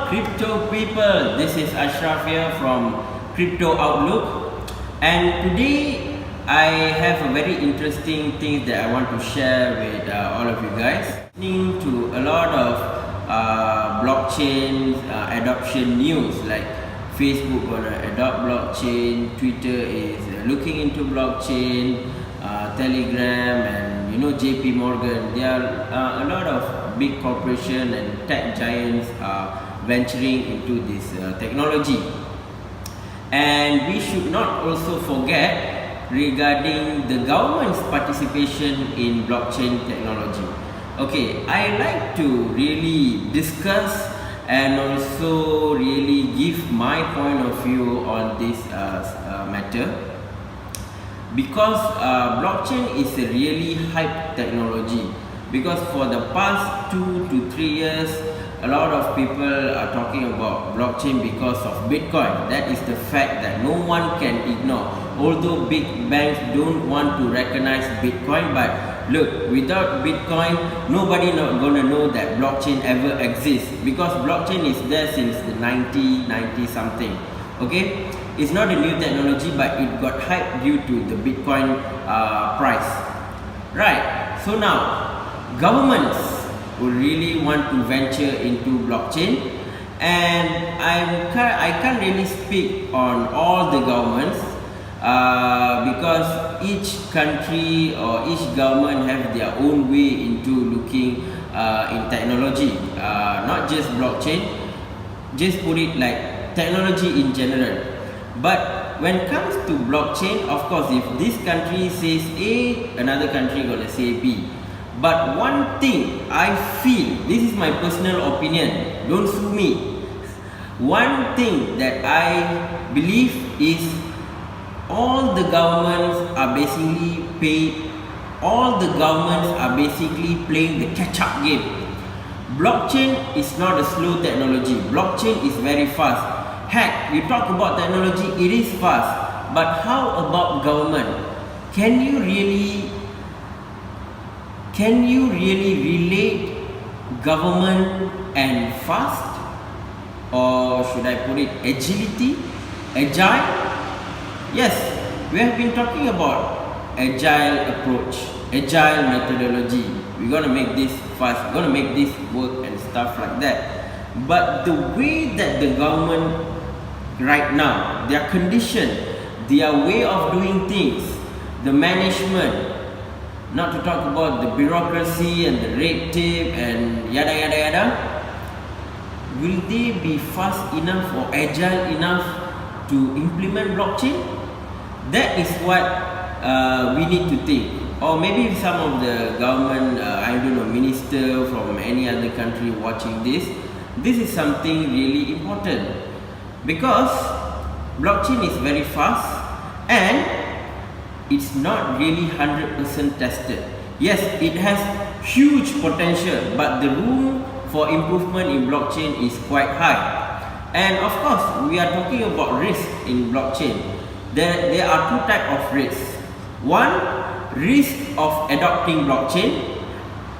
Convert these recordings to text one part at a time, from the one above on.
Crypto people, this is Ashraf here from Crypto Outlook, and today I have a very interesting thing that I want to share with all of you guys. Listening to a lot of blockchain adoption news, like Facebook gonna adopt blockchain, Twitter is looking into blockchain, Telegram, and JP Morgan. There are a lot of big corporation and tech giants venturing into this technology, and we should not also forget regarding the government's participation in blockchain technology. Okay, I like to really discuss and also really give my point of view on this matter, because blockchain is a really hype technology, because for the past 2 to 3 years a lot of people are talking about blockchain because of Bitcoin. That is the fact that no one can ignore. Although big banks don't want to recognize Bitcoin, but look, without Bitcoin, nobody not gonna know that blockchain ever exists, because blockchain is there since the 90 something. Okay, it's not a new technology, but it got hyped due to the Bitcoin price. Right. So now, governments who really want to venture into blockchain, and I can't really speak on all the governments because each country or each government have their own way into looking in technology, not just blockchain, just put it like technology in general. But when it comes to blockchain, of course, if this country says A, another country gonna say B. But one thing I feel, this is my personal opinion, don't sue me. One thing that I believe is all the governments are basically playing the catch-up game. Blockchain is not a slow technology. Blockchain is very fast. Heck, you talk about technology, it is fast. But how about government? Can you really relate government and fast? Or should I put it agility? Agile? Yes, we have been talking about agile approach, agile methodology. We're gonna make this fast, we're gonna make this work and stuff like that. But the way that the government right now, their condition, their way of doing things, the management, not to talk about the bureaucracy and the red tape and yada yada yada, will they be fast enough or agile enough to implement blockchain? That is what we need to think. Or maybe some of the government, minister from any other country watching this is something really important, because blockchain is very fast and it's not really 100% tested. Yes, it has huge potential, but the room for improvement in blockchain is quite high. And of course, we are talking about risk in blockchain. There are two types of risks. One, risk of adopting blockchain,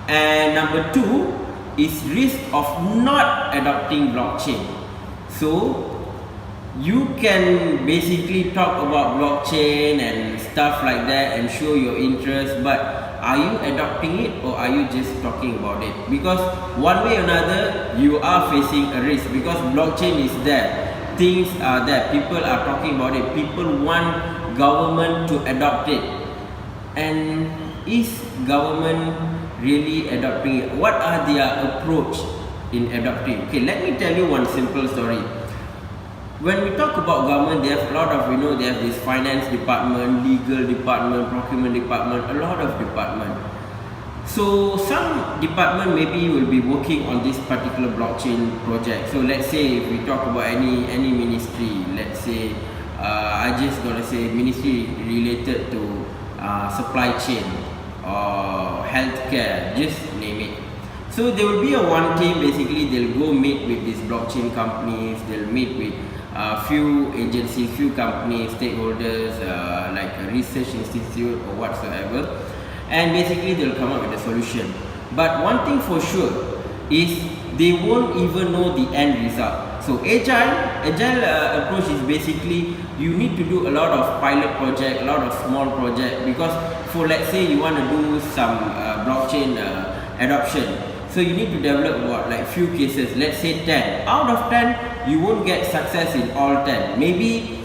and number two is risk of not adopting blockchain. So you can basically talk about blockchain and stuff like that and show your interest, but are you adopting it or are you just talking about it? Because one way or another, you are facing a risk, because blockchain is there, things are there, people are talking about it, people want government to adopt it. And is government really adopting it? What are their approach in adopting? Okay, let me tell you one simple story. When we talk about government, they have a lot of, they have this finance department, legal department, procurement department, a lot of department. So some department maybe will be working on this particular blockchain project. So let's say if we talk about any ministry, let's say I just gonna say ministry related to supply chain or healthcare, just name it. So there will be a one team, basically they'll go meet with these blockchain companies, they'll meet with few agencies, few companies, stakeholders, like a research institute or whatsoever, and basically they'll come up with a solution. But one thing for sure, is they won't even know the end result. So agile approach is basically you need to do a lot of pilot project, a lot of small project, because for let's say you want to do some blockchain adoption. So you need to develop what, like few cases, let's say 10. Out of 10, you won't get success in all 10. Maybe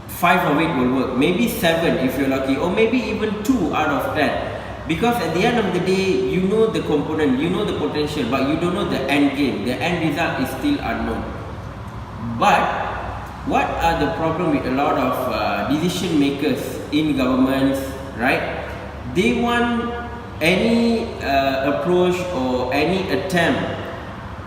5 of it will work, maybe 7 if you're lucky, or maybe even 2 out of 10. Because at the end of the day, you know the component, you know the potential, but you don't know the end game. The end result is still unknown. But what are the problem with a lot of decision makers in governments, right? They want any approach or any attempt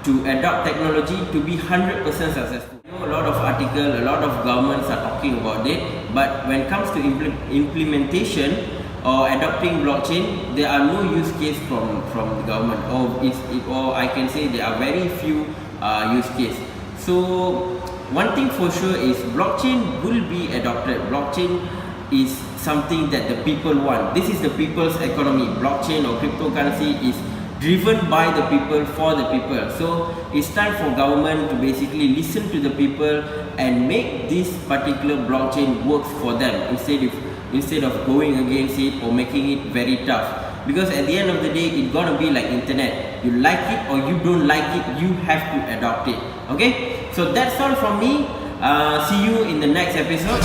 to adopt technology to be 100% successful. You know, a lot of articles, a lot of governments are talking about it, but when it comes to implementation or adopting blockchain, there are no use case from the government, or I can say there are very few use case. So one thing for sure is blockchain will be adopted. Blockchain is something that the people want. This is the people's economy. Blockchain or cryptocurrency is driven by the people for the people. So it's time for government to basically listen to the people and make this particular blockchain works for them instead of going against it or making it very tough. Because at the end of the day, it's gonna be like internet. You like it or you don't like it, you have to adopt it. Okay, so that's all from me. See you in the next episode.